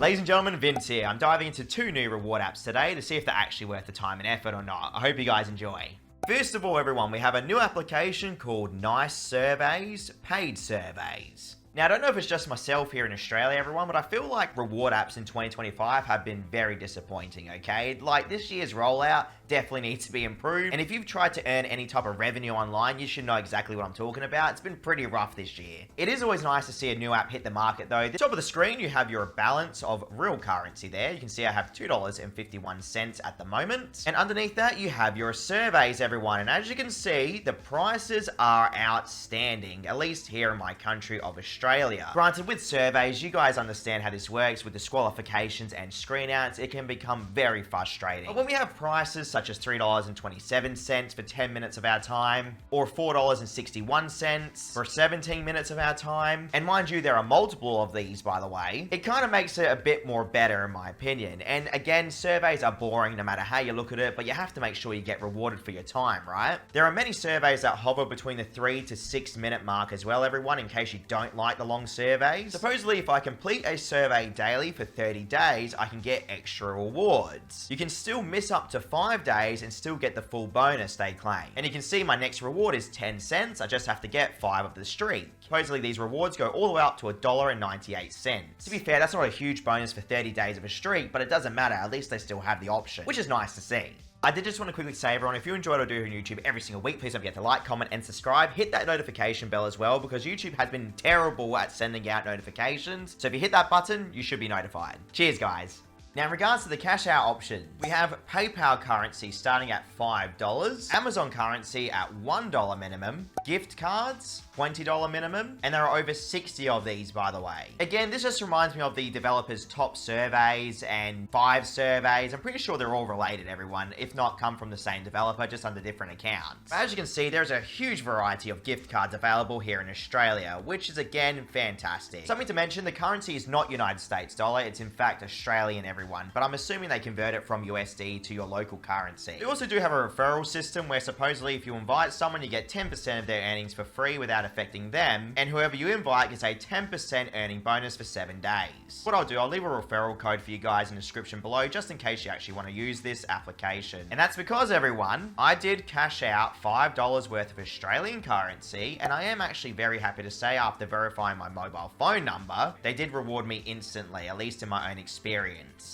Ladies and gentlemen, Vince here. I'm diving into 2 new reward apps today to see if they're actually worth the time and effort or not. I hope you guys enjoy. First of all, everyone, we have a new application called NiceSurveys Paid Surveys. Now, I don't know if it's just myself here in Australia, everyone, but I feel like reward apps in 2025 have been very disappointing, okay? Like, this year's rollout definitely needs to be improved, and if you've tried to earn any type of revenue online, you should know exactly what I'm talking about. It's been pretty rough this year. It is always nice to see a new app hit the market, though. At the top of the screen, you have your balance of real currency there. You can see I have $2.51 at the moment, and underneath that, you have your surveys, everyone, and as you can see, the prices are outstanding, at least here in my country of Australia. Granted, with surveys, you guys understand how this works with disqualifications and screen outs. It can become very frustrating. But when we have prices such as $3.27 for 10 minutes of our time, or $4.61 for 17 minutes of our time, and mind you, there are multiple of these, by the way, it kind of makes it a bit more better in my opinion. And again, surveys are boring no matter how you look at it, but you have to make sure you get rewarded for your time, right? There are many surveys that hover between the 3 to 6 minute mark as well, everyone, in case you don't like the long surveys. Supposedly, if I complete a survey daily for 30 days, I can get extra rewards. You can still miss up to 5 days and still get the full bonus they claim. And you can see my next reward is 10 cents. I just have to get 5 of the streak. Supposedly, these rewards go all the way up to $1.98. To be fair, that's not a huge bonus for 30 days of a streak, but it doesn't matter. At least they still have the option, which is nice to see. I did just want to quickly say, everyone, if you enjoy what I do here on YouTube every single week, please don't forget to like, comment, and subscribe. Hit that notification bell as well, because YouTube has been terrible at sending out notifications. So if you hit that button, you should be notified. Cheers, guys. Now, in regards to the cash out option, we have PayPal currency starting at $5, Amazon currency at $1 minimum, gift cards, $20 minimum, and there are over 60 of these, by the way. Again, this just reminds me of the developers' top surveys and 5 surveys. I'm pretty sure they're all related, everyone, if not come from the same developer, just under different accounts. But as you can see, there's a huge variety of gift cards available here in Australia, which is, again, fantastic. Something to mention, the currency is not United States dollar, it's in fact Australian, everyone, but I'm assuming they convert it from USD to your local currency. We also do have a referral system where supposedly if you invite someone, you get 10% of their earnings for free without affecting them, and whoever you invite gets a 10% earning bonus for 7 days. What I'll do, I'll leave a referral code for you guys in the description below, just in case you actually want to use this application. And that's because, everyone, I did cash out $5 worth of Australian currency, and I am actually very happy to say, after verifying my mobile phone number, they did reward me instantly, at least in my own experience.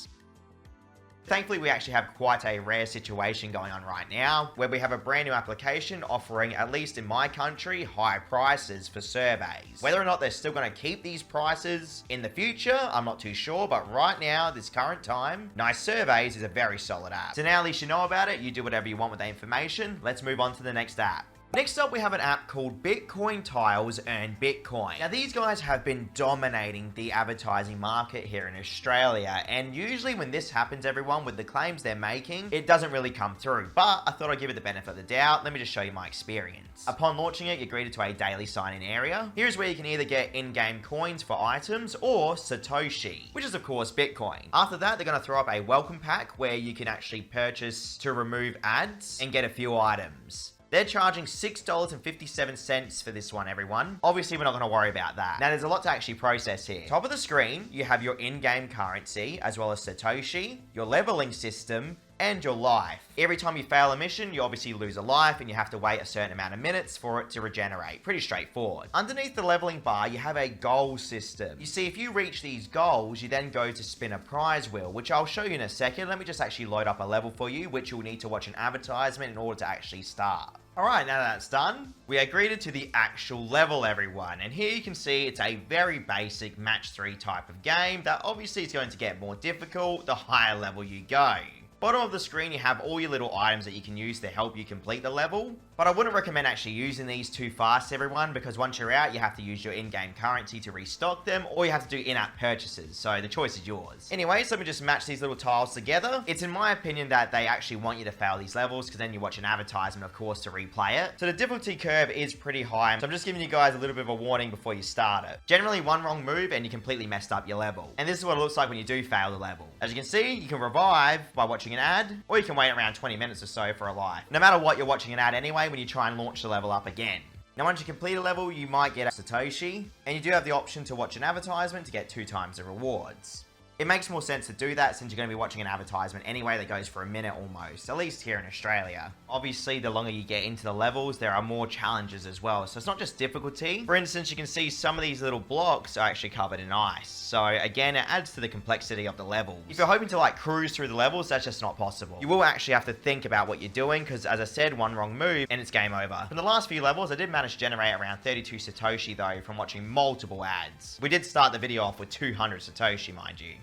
Thankfully, we actually have quite a rare situation going on right now, where we have a brand new application offering, at least in my country, high prices for surveys. Whether or not they're still going to keep these prices in the future, I'm not too sure, but right now, this current time, NiceSurveys is a very solid app. So now at least you know about it, you do whatever you want with the information. Let's move on to the next app. Next up, we have an app called Bitcoin Tiles Earn Bitcoin. Now, these guys have been dominating the advertising market here in Australia, and usually when this happens, everyone, with the claims they're making, it doesn't really come through, but I thought I'd give it the benefit of the doubt. Let me just show you my experience. Upon launching it, you're greeted to a daily sign-in area. Here's where you can either get in-game coins for items or Satoshi, which is of course Bitcoin. After that, they're going to throw up a welcome pack where you can actually purchase to remove ads and get a few items. They're charging $6.57 for this one, everyone. Obviously, we're not going to worry about that. Now, there's a lot to actually process here. Top of the screen, you have your in-game currency, as well as Satoshi, your leveling system, and your life. Every time you fail a mission, you obviously lose a life, and you have to wait a certain amount of minutes for it to regenerate. Pretty straightforward. Underneath the leveling bar, you have a goal system. You see, if you reach these goals, you then go to spin a prize wheel, which I'll show you in a second. Let me just actually load up a level for you, which you'll need to watch an advertisement in order to actually start. Alright, now that that's done, we are greeted to the actual level, everyone. And here you can see it's a very basic match 3 type of game that obviously is going to get more difficult the higher level you go. Bottom of the screen, you have all your little items that you can use to help you complete the level. But I wouldn't recommend actually using these too fast, everyone, because once you're out, you have to use your in-game currency to restock them, or you have to do in-app purchases, so the choice is yours. Anyways, let me just match these little tiles together. It's in my opinion that they actually want you to fail these levels, because then you watch an advertisement, of course, to replay it. So the difficulty curve is pretty high, so I'm just giving you guys a little bit of a warning before you start it. Generally, one wrong move and you completely messed up your level. And this is what it looks like when you do fail the level. As you can see, you can revive by watching an ad, or you can wait around 20 minutes or so for a life. No matter what, you're watching an ad anyway when you try and launch the level up again. Now, once you complete a level, you might get a Satoshi, and you do have the option to watch an advertisement to get 2 times the rewards. It makes more sense to do that since you're going to be watching an advertisement anyway that goes for a minute almost, at least here in Australia. Obviously, the longer you get into the levels, there are more challenges as well. So it's not just difficulty. For instance, you can see some of these little blocks are actually covered in ice. So again, it adds to the complexity of the levels. If you're hoping to like cruise through the levels, that's just not possible. You will actually have to think about what you're doing because, as I said, one wrong move and it's game over. From the last few levels, I did manage to generate around 32 Satoshi though from watching multiple ads. We did start the video off with 200 Satoshi, mind you.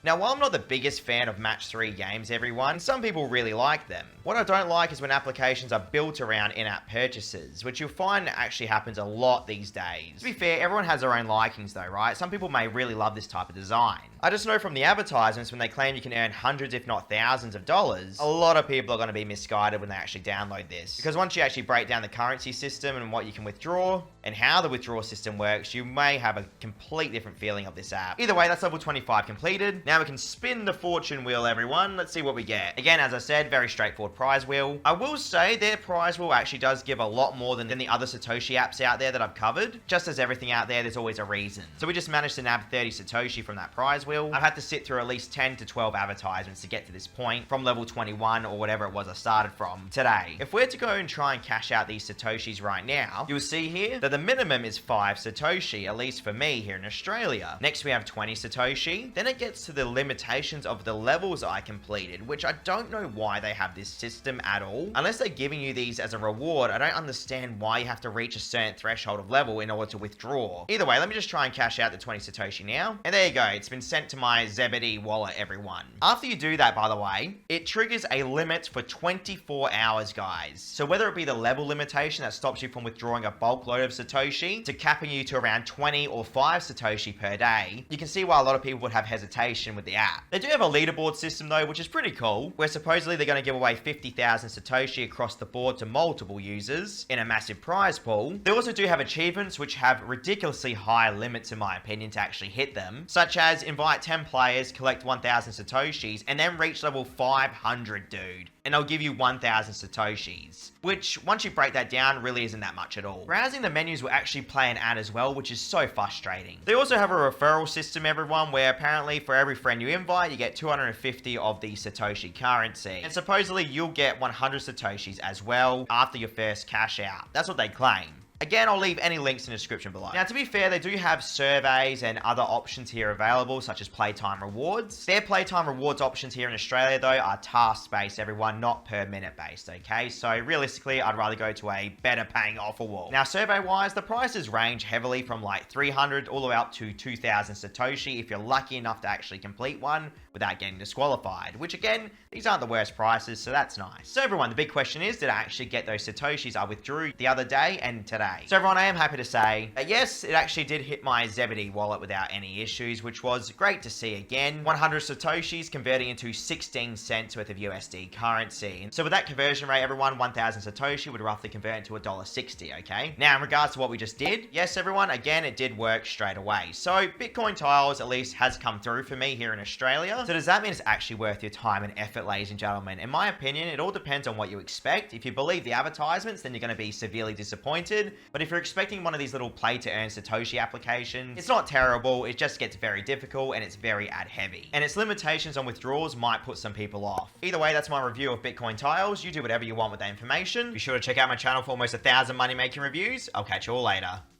Now, while I'm not the biggest fan of match 3 games, everyone, some people really like them. What I don't like is when applications are built around in-app purchases, which you'll find actually happens a lot these days. To be fair, everyone has their own likings though, right? Some people may really love this type of design. I just know from the advertisements when they claim you can earn hundreds if not thousands of dollars, a lot of people are going to be misguided when they actually download this. Because once you actually break down the currency system and what you can withdraw, and how the withdrawal system works, you may have a complete different feeling of this app. Either way, that's level 25 completed. Now we can spin the fortune wheel, everyone. Let's see what we get. Again, as I said, very straightforward prize wheel. I will say their prize wheel actually does give a lot more than the other Satoshi apps out there that I've covered. Just as everything out there, there's always a reason. So we just managed to nab 30 Satoshi from that prize wheel. I've had to sit through at least 10 to 12 advertisements to get to this point from level 21 or whatever it was I started from today. If we're to go and try and cash out these Satoshis right now, you'll see here that the minimum is 5 Satoshi, at least for me here in Australia. Next we have 20 Satoshi. Then it gets to the limitations of the levels I completed, which I don't know why they have this system at all. Unless they're giving you these as a reward, I don't understand why you have to reach a certain threshold of level in order to withdraw. Either way, let me just try and cash out the 20 Satoshi now. And there you go, it's been sent to my Zebedee wallet, everyone. After you do that, by the way, it triggers a limit for 24 hours, guys. So whether it be the level limitation that stops you from withdrawing a bulk load of Satoshi, to capping you to around 20 or 5 Satoshi per day, you can see why a lot of people would have hesitation with the app. They do have a leaderboard system though, which is pretty cool, where supposedly they're going to give away 50,000 Satoshi across the board to multiple users in a massive prize pool. They also do have achievements which have ridiculously high limits in my opinion to actually hit them, such as invite 10 players, collect 1,000 Satoshis, and then reach level 500, dude. And they'll give you 1,000 Satoshis, which once you break that down really isn't that much at all. Browsing the menus will actually play an ad as well, which is so frustrating. They also have a referral system, everyone, where apparently for every friend you invite, you get 250 of the Satoshi currency. And supposedly you'll get 100 Satoshis as well after your first cash out. That's what they claim. Again, I'll leave any links in the description below. Now, to be fair, they do have surveys and other options here available, such as playtime rewards. Their playtime rewards options here in Australia, though, are task-based, everyone, not per minute based, okay? So realistically, I'd rather go to a better paying offer wall. Now, survey-wise, the prices range heavily from like 300 all the way up to 2,000 Satoshi if you're lucky enough to actually complete one without getting disqualified, which again, these aren't the worst prices, so that's nice. So everyone, the big question is, did I actually get those Satoshis I withdrew the other day and today? So everyone, I am happy to say that yes, it actually did hit my Zebedee wallet without any issues, which was great to see again. 100 Satoshis converting into 16 cents worth of USD currency. And so with that conversion rate, everyone, 1,000 Satoshi would roughly convert into $1.60, okay? Now, in regards to what we just did, yes, everyone, again, it did work straight away. So Bitcoin Tiles at least has come through for me here in Australia. So does that mean it's actually worth your time and effort, ladies and gentlemen? In my opinion, it all depends on what you expect. If you believe the advertisements, then you're going to be severely disappointed. But if you're expecting one of these little play to earn Satoshi applications, it's not terrible. It just gets very difficult and it's very ad heavy. And its limitations on withdrawals might put some people off. Either way, that's my review of Bitcoin Tiles. You do whatever you want with that information. Be sure to check out my channel for almost 1,000 money making reviews. I'll catch you all later.